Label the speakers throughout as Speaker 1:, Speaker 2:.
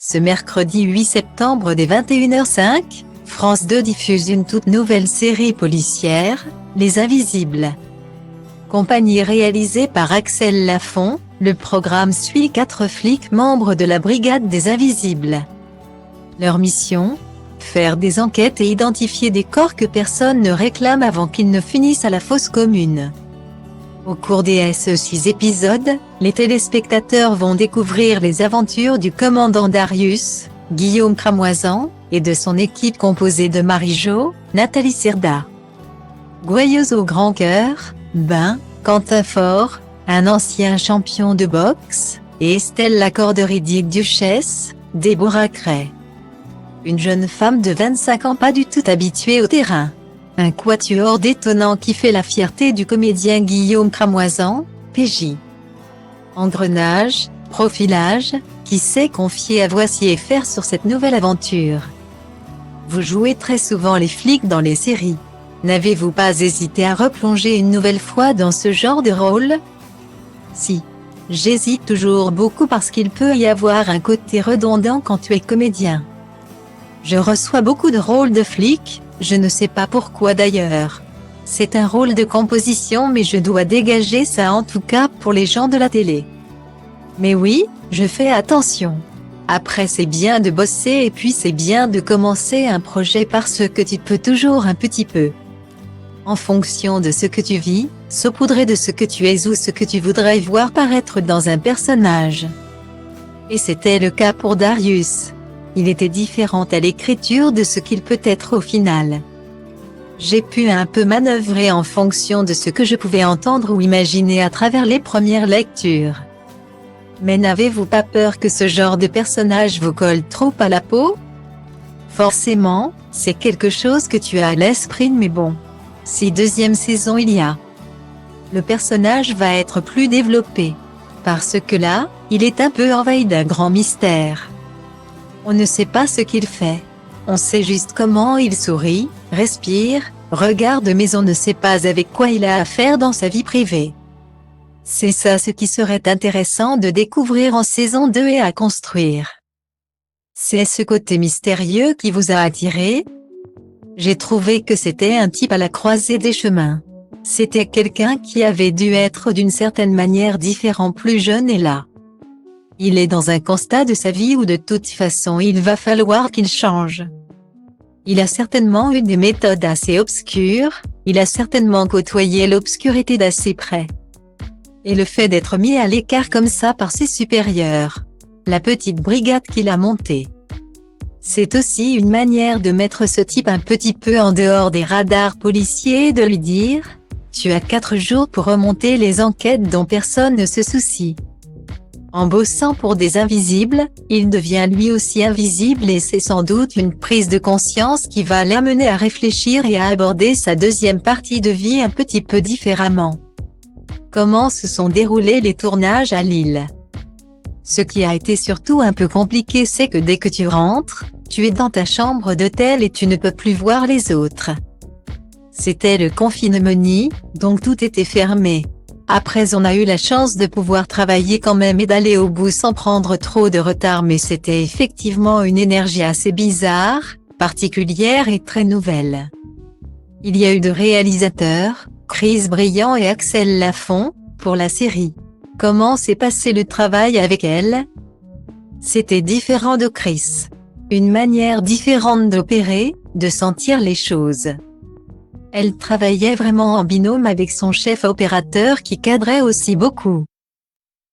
Speaker 1: Ce mercredi 8 septembre dès 21h05, France 2 diffuse une toute nouvelle série policière, Les Invisibles. Compagnie réalisée par Axel Lafont, le programme suit 4 flics membres de la Brigade des Invisibles. Leur mission ? Faire des enquêtes et identifier des corps que personne ne réclame avant qu'ils ne finissent à la fosse commune. Au cours des 6 épisodes, les téléspectateurs vont découvrir les aventures du commandant Darius, Guillaume Cramoisan, et de son équipe composée de Marie-Jo, Nathalie Cerda, gouailleuse au grand cœur, Quentin Faure, un ancien champion de boxe, et Estelle Lacorderie duchesse, Déborah Cray. Une jeune femme de 25 ans pas du tout habituée au terrain. Un quatuor détonnant qui fait la fierté du comédien Guillaume Cramoisan, PJ. Engrenage, profilage, qui s'est confié à Voici et faire sur cette nouvelle aventure. Vous jouez très souvent les flics dans les séries. N'avez-vous pas hésité à replonger une nouvelle fois dans ce genre de rôle ? Si. J'hésite toujours beaucoup parce qu'il peut y avoir un côté redondant quand tu es comédien. Je reçois beaucoup de rôles de flics, je ne sais pas pourquoi d'ailleurs. C'est un rôle de composition mais je dois dégager ça en tout cas pour les gens de la télé. Mais oui, je fais attention. Après c'est bien de bosser et puis c'est bien de commencer un projet parce que tu peux toujours un petit peu. En fonction de ce que tu vis, saupoudrer de ce que tu es ou ce que tu voudrais voir paraître dans un personnage. Et c'était le cas pour Darius. Il était différent à l'écriture de ce qu'il peut être au final. J'ai pu un peu manœuvrer en fonction de ce que je pouvais entendre ou imaginer à travers les premières lectures. Mais n'avez-vous pas peur que ce genre de personnage vous colle trop à la peau ? Forcément, c'est quelque chose que tu as à l'esprit mais bon. Si 2e saison il y a, le personnage va être plus développé. Parce que là, il est un peu envahi d'un grand mystère. On ne sait pas ce qu'il fait. On sait juste comment il sourit, respire, regarde mais on ne sait pas avec quoi il a affaire dans sa vie privée. C'est ça ce qui serait intéressant de découvrir en saison 2 et à construire. C'est ce côté mystérieux qui vous a attiré ? J'ai trouvé que c'était un type à la croisée des chemins. C'était quelqu'un qui avait dû être d'une certaine manière différent plus jeune et là. Il est dans un constat de sa vie où de toute façon il va falloir qu'il change. Il a certainement eu des méthodes assez obscures, il a certainement côtoyé l'obscurité d'assez près. Et le fait d'être mis à l'écart comme ça par ses supérieurs, la petite brigade qu'il a montée. C'est aussi une manière de mettre ce type un petit peu en dehors des radars policiers et de lui dire « Tu as 4 jours pour remonter les enquêtes dont personne ne se soucie ». En bossant pour des invisibles, il devient lui aussi invisible et c'est sans doute une prise de conscience qui va l'amener à réfléchir et à aborder sa 2e partie de vie un petit peu différemment. Comment se sont déroulés les tournages à Lille ? Ce qui a été surtout un peu compliqué c'est que dès que tu rentres, tu es dans ta chambre d'hôtel et tu ne peux plus voir les autres. C'était le confinement, donc tout était fermé. Après on a eu la chance de pouvoir travailler quand même et d'aller au bout sans prendre trop de retard mais c'était effectivement une énergie assez bizarre, particulière et très nouvelle. Il y a eu 2 réalisateurs, Chris Briand et Axel Lafont, pour la série. Comment s'est passé le travail avec elle ? C'était différent de Chris. Une manière différente d'opérer, de sentir les choses. Elle travaillait vraiment en binôme avec son chef opérateur qui cadrait aussi beaucoup.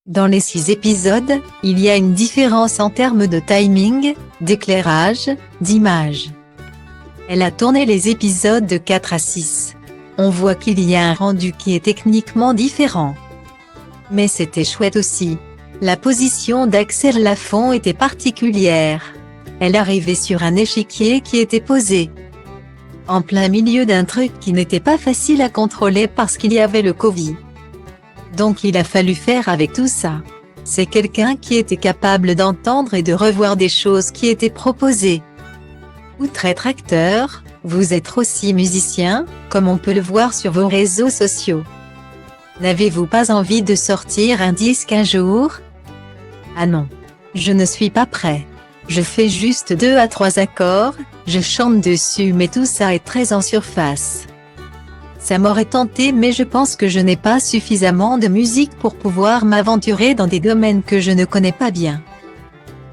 Speaker 1: Dans les 6 épisodes, il y a une différence en termes de timing, d'éclairage, d'image. Elle a tourné les épisodes de 4 à 6. On voit qu'il y a un rendu qui est techniquement différent. Mais c'était chouette aussi. La position d'Axel Lafont était particulière. Elle arrivait sur un échiquier qui était posé en plein milieu d'un truc qui n'était pas facile à contrôler parce qu'il y avait le Covid. Donc il a fallu faire avec tout ça. C'est quelqu'un qui était capable d'entendre et de revoir des choses qui étaient proposées. Outre être acteur, vous êtes aussi musicien, comme on peut le voir sur vos réseaux sociaux. N'avez-vous pas envie de sortir un disque un jour ? Ah non. Je ne suis pas prêt. Je fais juste 2 à 3 accords, je chante dessus mais tout ça est très en surface. Ça m'aurait tenté mais je pense que je n'ai pas suffisamment de musique pour pouvoir m'aventurer dans des domaines que je ne connais pas bien.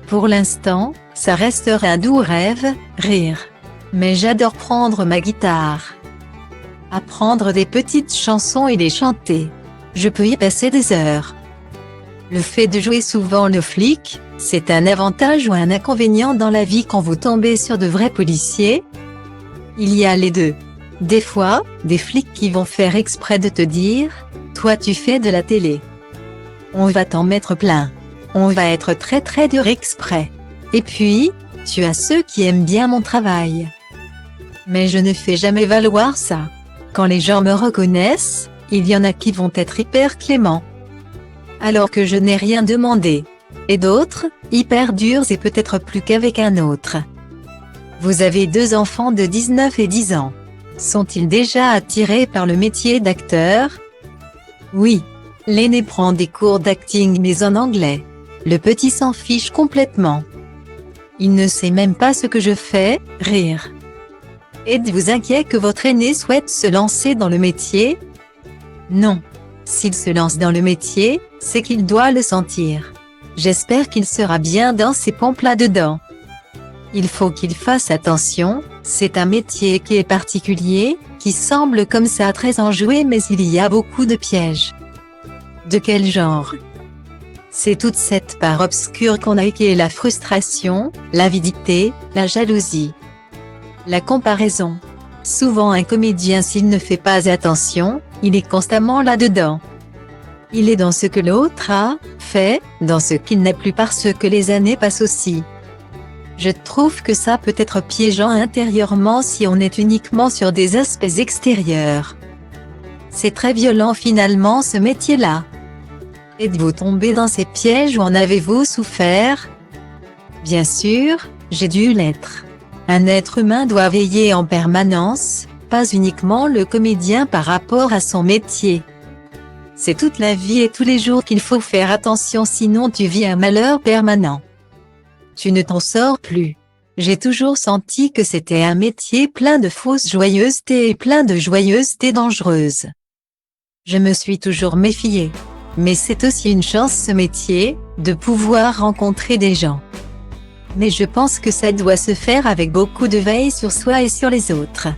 Speaker 1: Pour l'instant, ça restera un doux rêve, rire. Mais j'adore prendre ma guitare. Apprendre des petites chansons et les chanter. Je peux y passer des heures. Le fait de jouer souvent le flic, c'est un avantage ou un inconvénient dans la vie quand vous tombez sur de vrais policiers? Il y a les deux. Des fois, des flics qui vont faire exprès de te dire « Toi tu fais de la télé. On va t'en mettre plein. On va être très très dur exprès. » Et puis, tu as ceux qui aiment bien mon travail. Mais je ne fais jamais valoir ça. Quand les gens me reconnaissent, il y en a qui vont être hyper cléments. Alors que je n'ai rien demandé. Et d'autres, hyper durs et peut-être plus qu'avec un autre. Vous avez 2 enfants de 19 et 10 ans. Sont-ils déjà attirés par le métier d'acteur? Oui. L'aîné prend des cours d'acting mais en anglais. Le petit s'en fiche complètement. Il ne sait même pas ce que je fais, rire. Êtes-vous inquiet que votre aîné souhaite se lancer dans le métier? Non. S'il se lance dans le métier, c'est qu'il doit le sentir. J'espère qu'il sera bien dans ses pompes là-dedans. Il faut qu'il fasse attention, c'est un métier qui est particulier, qui semble comme ça très enjoué mais il y a beaucoup de pièges. De quel genre? C'est toute cette part obscure qu'on a qui est la frustration, l'avidité, la jalousie. La comparaison. Souvent un comédien s'il ne fait pas attention, il est constamment là-dedans. Il est dans ce que l'autre a fait, dans ce qu'il n'a plus parce que les années passent aussi. Je trouve que ça peut être piégeant intérieurement si on est uniquement sur des aspects extérieurs. C'est très violent finalement ce métier-là. Êtes-vous tombé dans ces pièges ou en avez-vous souffert? Bien sûr, j'ai dû l'être. Un être humain doit veiller en permanence, pas uniquement le comédien par rapport à son métier. C'est toute la vie et tous les jours qu'il faut faire attention sinon tu vis un malheur permanent. Tu ne t'en sors plus. J'ai toujours senti que c'était un métier plein de fausses joyeusetés et plein de joyeusetés dangereuses. Je me suis toujours méfiée. Mais c'est aussi une chance ce métier, de pouvoir rencontrer des gens. Mais je pense que ça doit se faire avec beaucoup de veille sur soi et sur les autres.